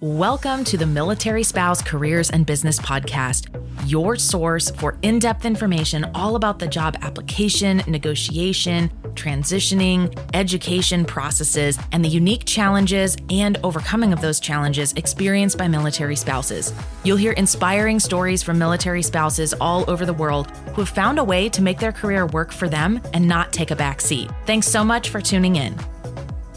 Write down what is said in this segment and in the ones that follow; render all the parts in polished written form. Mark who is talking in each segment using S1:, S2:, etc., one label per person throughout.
S1: Welcome to the Military Spouse Careers and Business Podcast, your source for in-depth information all about the job application, negotiation, transitioning, education processes, and the unique challenges and overcoming of those challenges experienced by military spouses. You'll hear inspiring stories from military spouses all over the world who have found a way to make their career work for them and not take a back seat. Thanks so much for tuning in.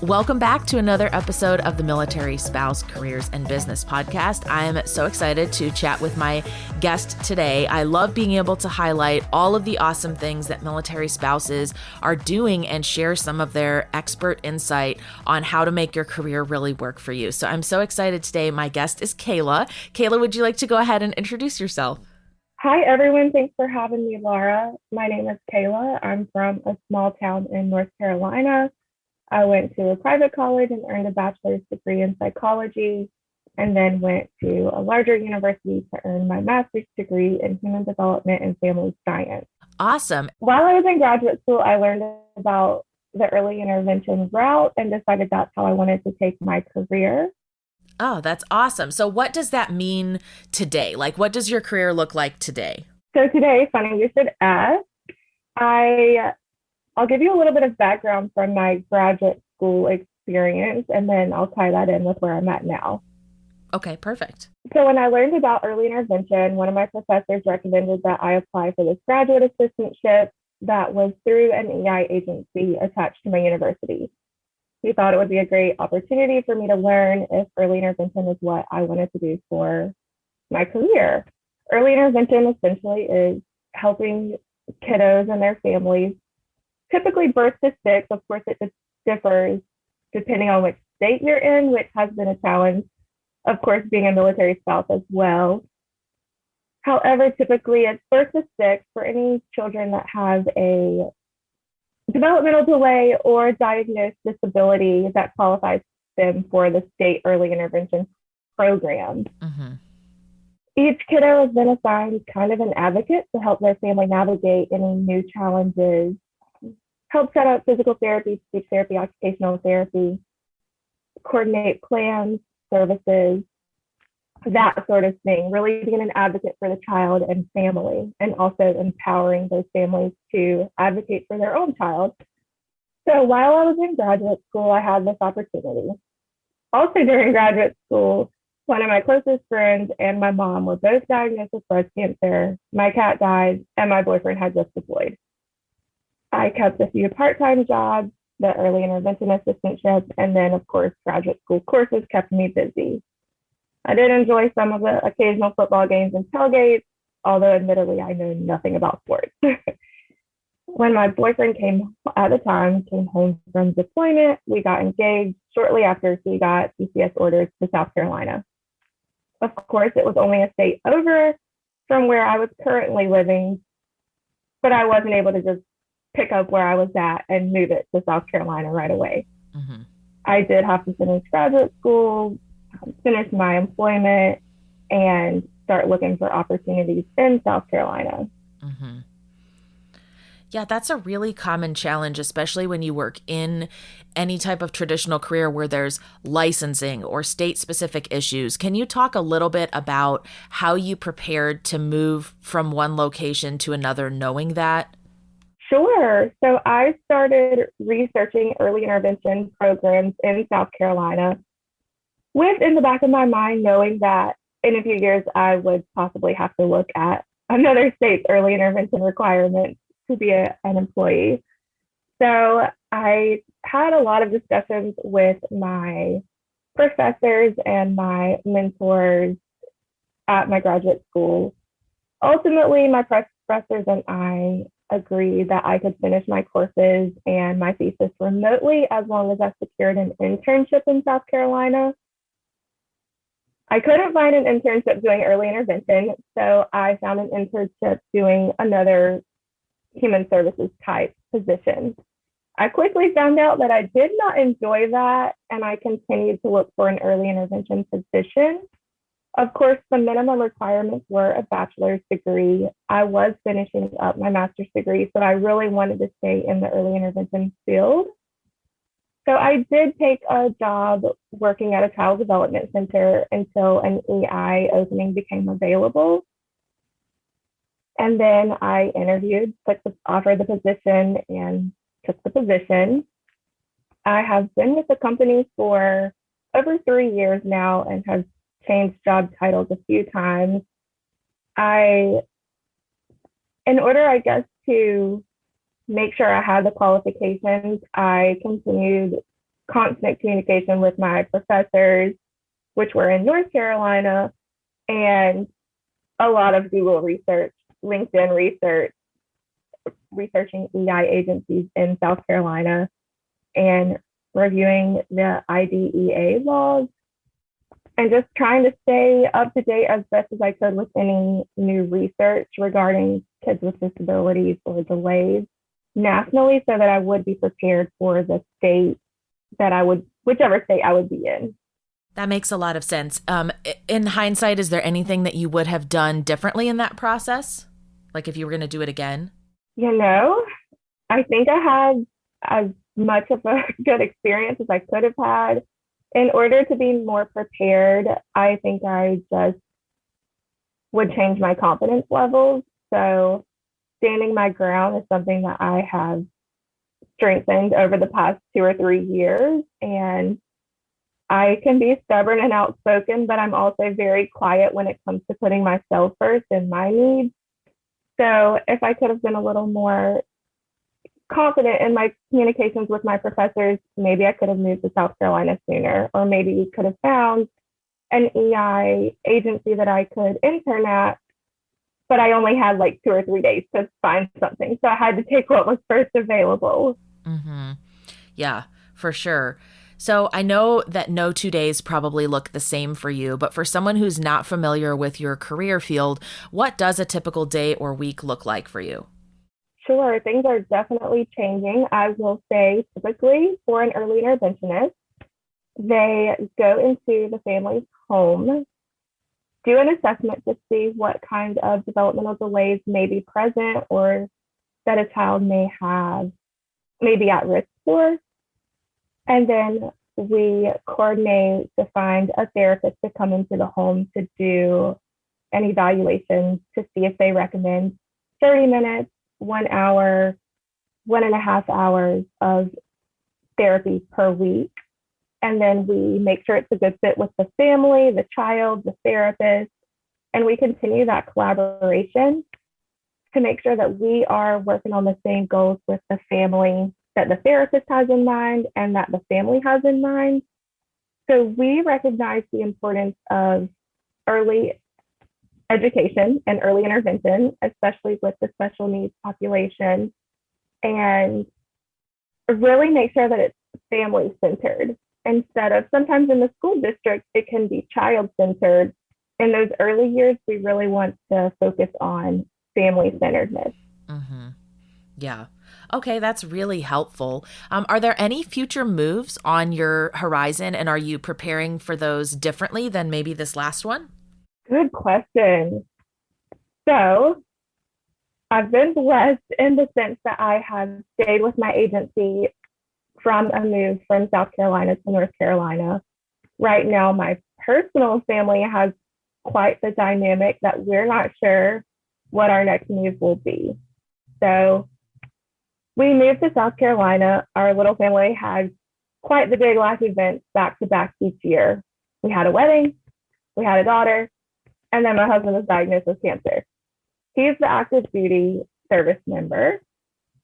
S1: Welcome back to another episode of the Military Spouse Careers and Business Podcast. I am so excited to chat with my guest today. I love being able to highlight all of the awesome things that military spouses are doing and share some of their expert insight on how to make your career really work for you. So I'm so excited today. My guest is Kayla. Kayla, would you like to go ahead and introduce yourself?
S2: Hi, everyone. Thanks for having me, Laura. My name is Kayla. I'm from a small town in North Carolina. I went to a private college and earned a bachelor's degree in psychology, and then went to a larger university to earn my master's degree in human development and family science.
S1: Awesome.
S2: While I was in graduate school, I learned about the early intervention route and decided that's how I wanted to take my career.
S1: Oh, that's awesome. So what does that mean today? Like, what does your career look like today?
S2: So today, funny you should ask, I'll give you a little bit of background from my graduate school experience, and then I'll tie that in with where I'm at now.
S1: Okay, perfect.
S2: So when I learned about early intervention, one of my professors recommended that I apply for this graduate assistantship that was through an EI agency attached to my university. He thought it would be a great opportunity for me to learn if early intervention is what I wanted to do for my career. Early intervention essentially is helping kiddos and their families, typically birth to 6. Of course, it differs depending on which state you're in, which has been a challenge, of course, being a military spouse as well. However, typically it's birth to 6 for any children that have a developmental delay or diagnosed disability that qualifies them for the state early intervention program.
S1: Mm-hmm.
S2: Each kiddo has been assigned kind of an advocate to help their family navigate any new challenges, help set up physical therapy, speech therapy, occupational therapy, coordinate plans, services, that sort of thing. Really being an advocate for the child and family, and also empowering those families to advocate for their own child. So while I was in graduate school, I had this opportunity. Also during graduate school, one of my closest friends and my mom were both diagnosed with breast cancer. My cat died, and my boyfriend had just deployed. I kept a few part-time jobs, the early intervention assistantship, and then, of course, graduate school courses kept me busy. I did enjoy some of the occasional football games and tailgates, although admittedly, I know nothing about sports. When my boyfriend came home from deployment, we got engaged shortly after he got PCS orders to South Carolina. Of course, it was only a state over from where I was currently living, but I wasn't able to just pick up where I was at and move it to South Carolina right away.
S1: Mm-hmm.
S2: I did have to finish graduate school, finish my employment, and start looking for opportunities in South Carolina.
S1: Mm-hmm. Yeah, that's a really common challenge, especially when you work in any type of traditional career where there's licensing or state-specific issues. Can you talk a little bit about how you prepared to move from one location to another knowing that?
S2: Sure. So I started researching early intervention programs in South Carolina with, in the back of my mind, knowing that in a few years I would possibly have to look at another state's early intervention requirements to be an employee. So I had a lot of discussions with my professors and my mentors at my graduate school. Ultimately, my professors and I agreed that I could finish my courses and my thesis remotely as long as I secured an internship in South Carolina. I couldn't find an internship doing early intervention, so I found an internship doing another human services type position. I quickly found out that I did not enjoy that, and I continued to look for an early intervention position. Of course, the minimum requirements were a bachelor's degree. I was finishing up my master's degree, so I really wanted to stay in the early intervention field. So I did take a job working at a child development center until an EI opening became available. And then I interviewed, offered the position, and took the position. I have been with the company for over 3 years now and have changed job titles a few times. In order, I guess, to make sure I had the qualifications, I continued constant communication with my professors, which were in North Carolina, and a lot of Google research, LinkedIn research, researching EI agencies in South Carolina, and reviewing the IDEA laws, and just trying to stay up to date as best as I could with any new research regarding kids with disabilities or delays nationally, so that I would be prepared for the state whichever state I would be in.
S1: That makes a lot of sense. In hindsight, is there anything that you would have done differently in that process? Like if you were going to do it again?
S2: I think I had as much of a good experience as I could have had. In order to be more prepared, I think I just would change my confidence levels. So standing my ground is something that I have strengthened over the past 2 or 3 years. And I can be stubborn and outspoken, but I'm also very quiet when it comes to putting myself first and my needs. So if I could have been a little more confident in my communications with my professors, maybe I could have moved to South Carolina sooner, or maybe we could have found an EI agency that I could intern at, but I only had like 2 or 3 days to find something. So I had to take what was first available.
S1: Mm-hmm. Yeah, for sure. So I know that no 2 days probably look the same for you, but for someone who's not familiar with your career field, what does a typical day or week look like for you?
S2: Sure, things are definitely changing. I will say typically for an early interventionist, they go into the family's home, do an assessment to see what kind of developmental delays may be present or that a child may be at risk for. And then we coordinate to find a therapist to come into the home to do an evaluation to see if they recommend 30 minutes, 1 hour, 1.5 hours of therapy per week. And then we make sure it's a good fit with the family, the child, the therapist, and we continue that collaboration to make sure that we are working on the same goals with the family that the therapist has in mind and that the family has in mind. So we recognize the importance of early education and early intervention, especially with the special needs population, and really make sure that it's family centered instead of, sometimes in the school district, it can be child centered. In those early years, we really want to focus on family centeredness.
S1: Mm-hmm. Yeah. Okay, that's really helpful. Are there any future moves on your horizon, and are you preparing for those differently than maybe this last one?
S2: Good question. So I've been blessed in the sense that I have stayed with my agency from a move from South Carolina to North Carolina. Right now, my personal family has quite the dynamic that we're not sure what our next move will be. So we moved to South Carolina. Our little family had quite the big life events back to back each year. We had a wedding, we had a daughter, and then my husband was diagnosed with cancer. He's the active duty service member,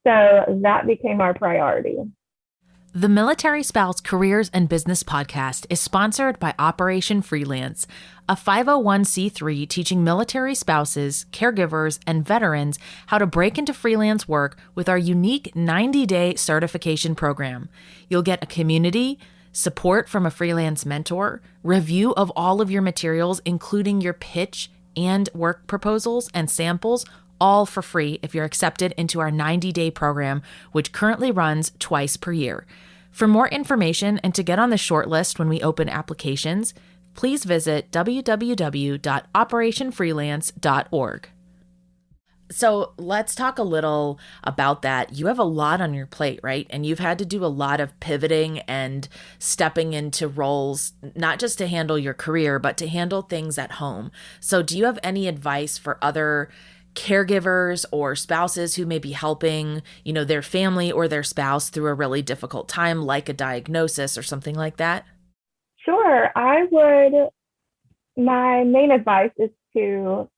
S2: so that became our priority.
S1: The Military Spouse Careers and Business Podcast is sponsored by Operation Freelance, a 501c3 teaching military spouses, caregivers, and veterans how to break into freelance work with our unique 90-day certification program. You'll get a community, support from a freelance mentor, review of all of your materials, including your pitch and work proposals and samples, all for free if you're accepted into our 90-day program, which currently runs twice per year. For more information and to get on the short list when we open applications, please visit www.operationfreelance.org. So let's talk a little about that. You have a lot on your plate, right? And you've had to do a lot of pivoting and stepping into roles, not just to handle your career, but to handle things at home. So, do you have any advice for other caregivers or spouses who may be helping, their family or their spouse through a really difficult time, like a diagnosis or something like that?
S2: Sure, my main advice is to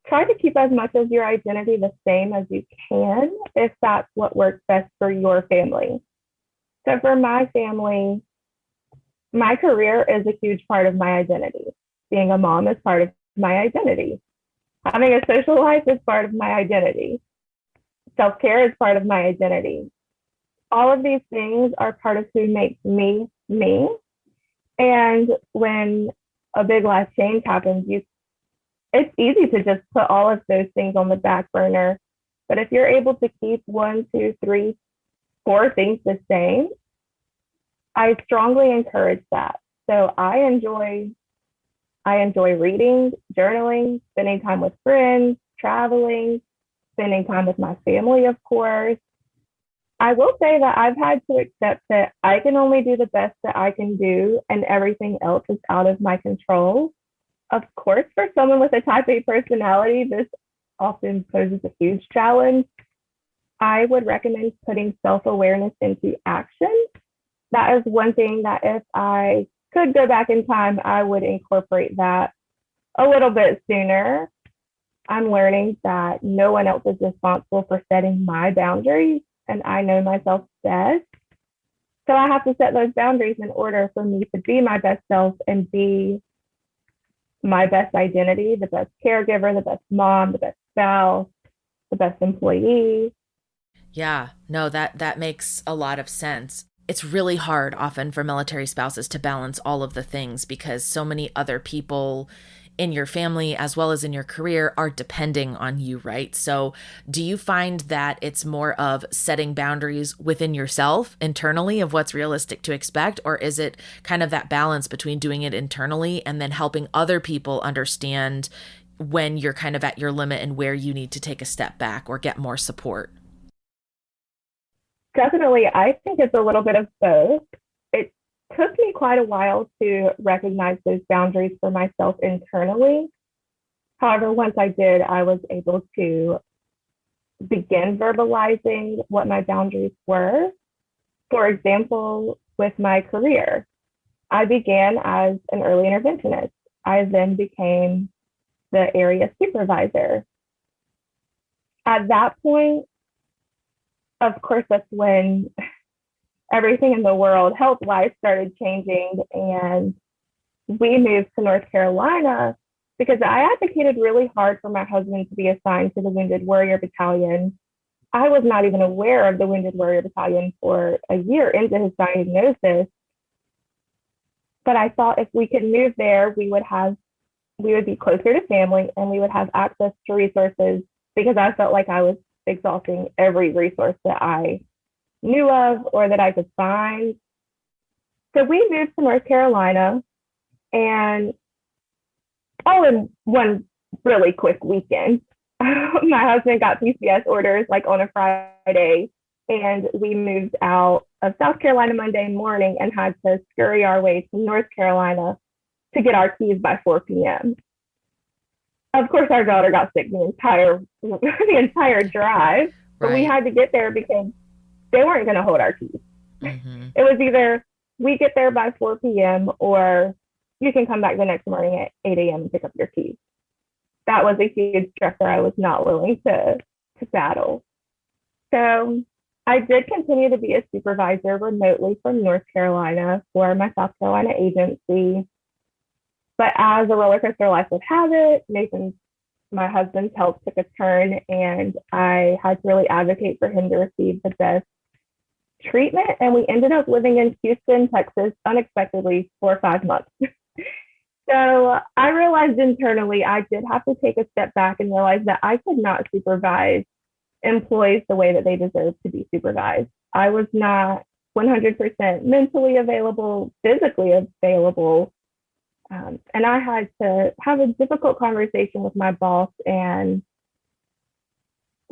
S2: try to keep as much of your identity the same as you can, if that's what works best for your family. So for my family, my career is a huge part of my identity. Being a mom is part of my identity. Having a social life is part of my identity. Self-care is part of my identity. All of these things are part of who makes me me. And when a big life change happens, it's easy to just put all of those things on the back burner. But if you're able to keep 1, 2, 3, 4 things the same, I strongly encourage that. So I enjoy reading, journaling, spending time with friends, traveling, spending time with my family, of course. I will say that I've had to accept that I can only do the best that I can do, and everything else is out of my control. Of course, for someone with a type A personality, this often poses a huge challenge. I would recommend putting self-awareness into action. That is one thing that if I could go back in time, I would incorporate that a little bit sooner. I'm learning that no one else is responsible for setting my boundaries, and I know myself best. So I have to set those boundaries in order for me to be my best self and be my best identity, the best caregiver, the best mom, the best spouse, the best employee.
S1: Yeah, no, that makes a lot of sense. It's really hard often for military spouses to balance all of the things because so many other people in your family as well as in your career are depending on you, right? So do you find that it's more of setting boundaries within yourself internally of what's realistic to expect, or is it kind of that balance between doing it internally and then helping other people understand when you're kind of at your limit and where you need to take a step back or get more support?
S2: Definitely, I think it's a little bit of both. It took me quite a while to recognize those boundaries for myself internally. However, once I did, I was able to begin verbalizing what my boundaries were. For example, with my career, I began as an early interventionist. I then became the area supervisor. At that point, of course, that's when everything in the world, health wise, started changing. And we moved to North Carolina because I advocated really hard for my husband to be assigned to the Wounded Warrior Battalion. I was not even aware of the Wounded Warrior Battalion for a year into his diagnosis. But I thought if we could move there, we would be closer to family and we would have access to resources, because I felt like I was exhausting every resource that I knew of or that I could find. So we moved to North Carolina, and all in one really quick weekend. My husband got PCS orders like on a Friday, and we moved out of South Carolina Monday morning and had to scurry our way to North Carolina to get our keys by 4 p.m. Of course, our daughter got sick the entire drive, but we had to get there because they weren't going to hold our keys. Mm-hmm. It was either we get there by 4 p.m. or you can come back the next morning at 8 a.m. and pick up your keys. That was a huge stressor I was not willing to battle. So I did continue to be a supervisor remotely from North Carolina for my South Carolina agency. But as a roller coaster life would have it, my husband's health took a turn, and I had to really advocate for him to receive the best treatment. And we ended up living in Houston, Texas, unexpectedly for 5 months. So I realized internally I did have to take a step back and realize that I could not supervise employees the way that they deserve to be supervised. I was not 100% mentally available, physically available. And I had to have a difficult conversation with my boss and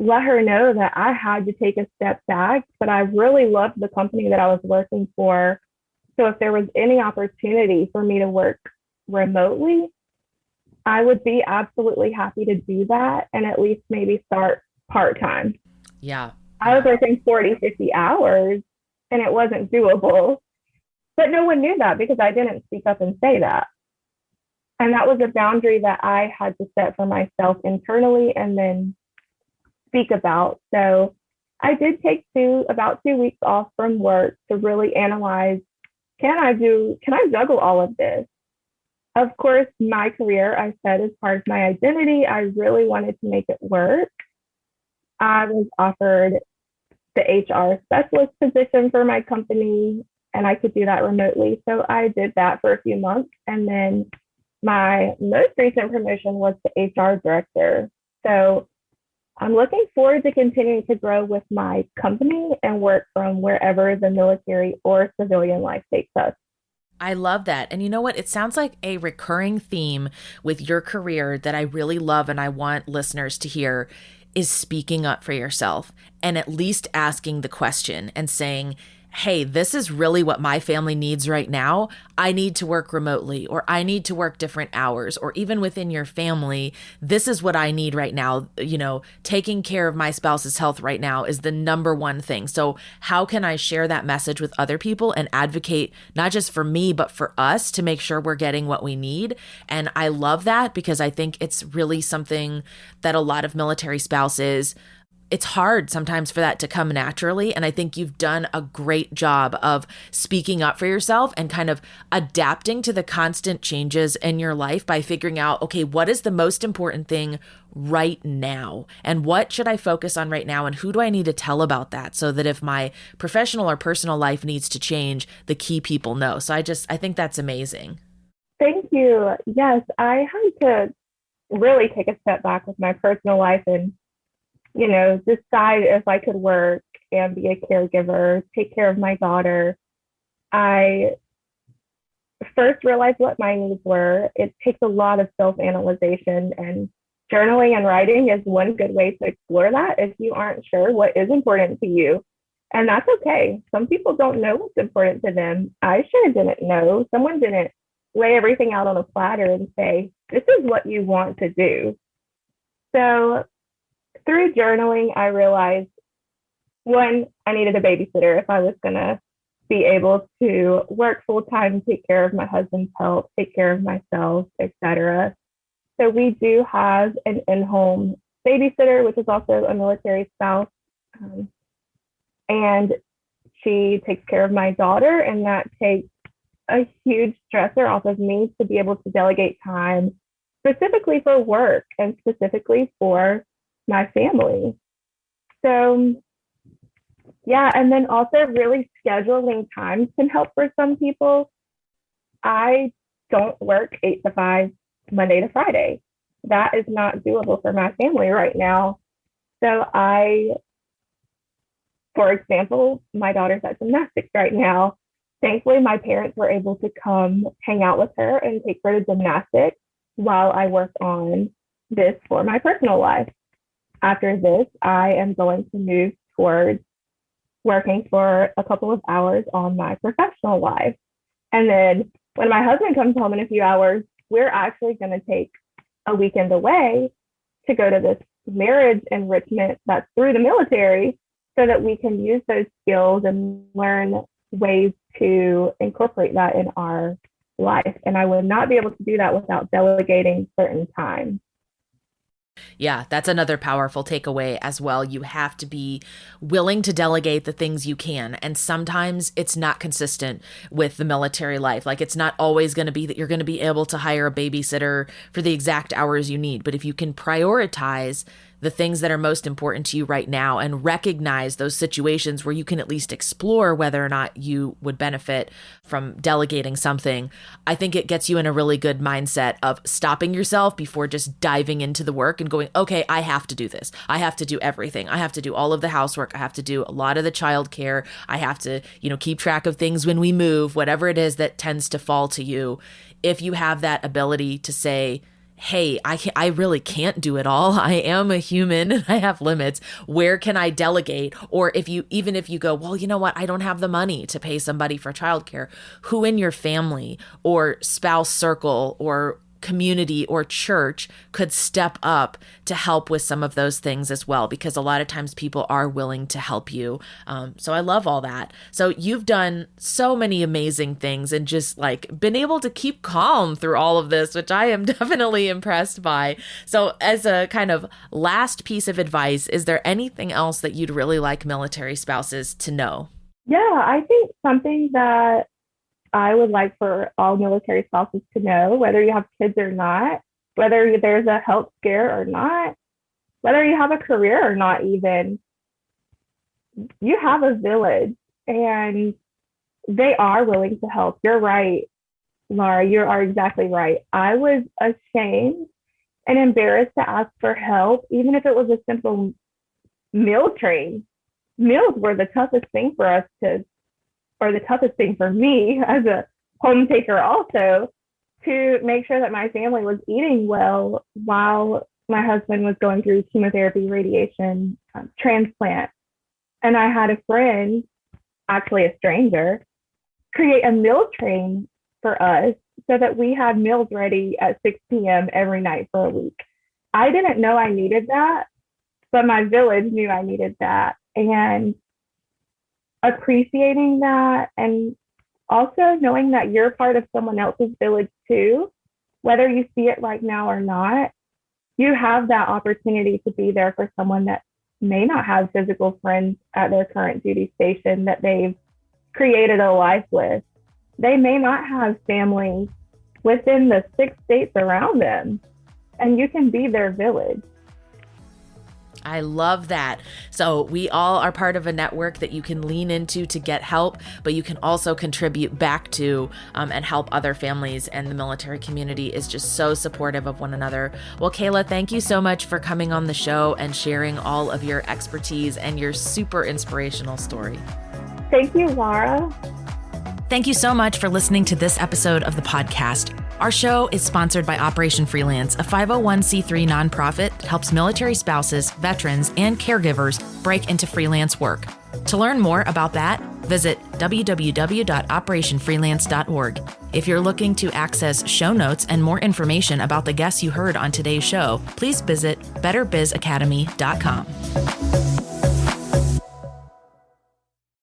S2: let her know that I had to take a step back, but I really loved the company that I was working for. So if there was any opportunity for me to work remotely, I would be absolutely happy to do that and at least maybe start part-time.
S1: Yeah.
S2: I was working 40, 50 hours and it wasn't doable. But no one knew that because I didn't speak up and say that. And that was a boundary that I had to set for myself internally and then speak about. So I did take about 2 weeks off from work to really analyze, can I juggle all of this? Of course, my career, I said, is part of my identity. I really wanted to make it work. I was offered the HR specialist position for my company, and I could do that remotely. So I did that for a few months. And then my most recent promotion was to HR director. So I'm looking forward to continuing to grow with my company and work from wherever the military or civilian life takes us.
S1: I love that. And you know what? It sounds like a recurring theme with your career that I really love and I want listeners to hear is speaking up for yourself and at least asking the question and saying, hey, this is really what my family needs right now. I need to work remotely, or I need to work different hours, or even within your family, this is what I need right now. You know, taking care of my spouse's health right now is the number one thing. So how can I share that message with other people and advocate not just for me, but for us to make sure we're getting what we need? And I love that because I think it's really something that a lot of military spouses, it's hard sometimes for that to come naturally. And I think you've done a great job of speaking up for yourself and kind of adapting to the constant changes in your life by figuring out, okay, what is the most important thing right now? And what should I focus on right now? And who do I need to tell about that so that if my professional or personal life needs to change, the key people know. So I think that's amazing.
S2: Thank you. Yes, I had to really take a step back with my personal life and decide if I could work and be a caregiver, take care of my daughter. I first realized what my needs were. It takes a lot of self-analyzation, and journaling and writing is one good way to explore that if you aren't sure what is important to you. And that's okay. Some people don't know what's important to them. I sure didn't know. Someone didn't lay everything out on a platter and say, this is what you want to do. So through journaling, I realized, one, I needed a babysitter if I was going to be able to work full time, take care of my husband's health, take care of myself, etc. So we do have an in-home babysitter, which is also a military spouse. And she takes care of my daughter, and that takes a huge stressor off of me to be able to delegate time specifically for work and specifically for my family. So yeah, and then also really scheduling times can help for some people. I don't work 8 to 5 Monday to Friday. That is not doable for my family right now. So for example, my daughter's at gymnastics right now. Thankfully, my parents were able to come hang out with her and take her to gymnastics while I work on this for my personal life. After this, I am going to move towards working for a couple of hours on my professional life. And then when my husband comes home in a few hours, we're actually going to take a weekend away to go to this marriage enrichment that's through the military so that we can use those skills and learn ways to incorporate that in our life. And I would not be able to do that without delegating certain time.
S1: Yeah, that's another powerful takeaway as well. You have to be willing to delegate the things you can. And sometimes it's not consistent with the military life. Like it's not always going to be that you're going to be able to hire a babysitter for the exact hours you need. But if you can prioritize the things that are most important to you right now and recognize those situations where you can at least explore whether or not you would benefit from delegating something, I think it gets you in a really good mindset of stopping yourself before just diving into the work and going, okay, I have to do this. I have to do everything. I have to do all of the housework. I have to do a lot of the childcare. I have to, keep track of things when we move, whatever it is that tends to fall to you. If you have that ability to say, hey, I really can't do it all. I am a human and I have limits. Where can I delegate? Or even if you go, well, you know what? I don't have the money to pay somebody for childcare. Who in your family or spouse circle or community or church could step up to help with some of those things as well, because a lot of times people are willing to help you. So I love all that. So you've done so many amazing things and just like been able to keep calm through all of this, which I am definitely impressed by. So as a kind of last piece of advice, is there anything else that you'd really like military spouses to know?
S2: Yeah, I think something that I would like for all military spouses to know, whether you have kids or not, whether there's a health scare or not, whether you have a career or not, even, you have a village and they are willing to help. You're right, Laura, you are exactly right. I was ashamed and embarrassed to ask for help, even if it was a simple meal train. Meals were the toughest thing for us or the toughest thing for me as a home taker also, to make sure that my family was eating well while my husband was going through chemotherapy, radiation, transplant. And I had a friend, actually a stranger, create a meal train for us so that we had meals ready at 6 p.m. every night for a week. I didn't know I needed that, but my village knew I needed that. And appreciating that, and also knowing that you're part of someone else's village too, whether you see it right now or not, you have that opportunity to be there for someone that may not have physical friends at their current duty station that they've created a life with. They may not have family within the 6 states around them, and you can be their village.
S1: I love that. So we all are part of a network that you can lean into to get help, but you can also contribute back to and help other families. And the military community is just so supportive of one another. Well, Kayla, thank you so much for coming on the show and sharing all of your expertise and your super inspirational story.
S2: Thank you, Laura.
S1: Thank you so much for listening to this episode of the podcast. Our show is sponsored by Operation Freelance, a 501c3 nonprofit that helps military spouses, veterans, and caregivers break into freelance work. To learn more about that, visit www.operationfreelance.org. If you're looking to access show notes and more information about the guests you heard on today's show, please visit betterbizacademy.com.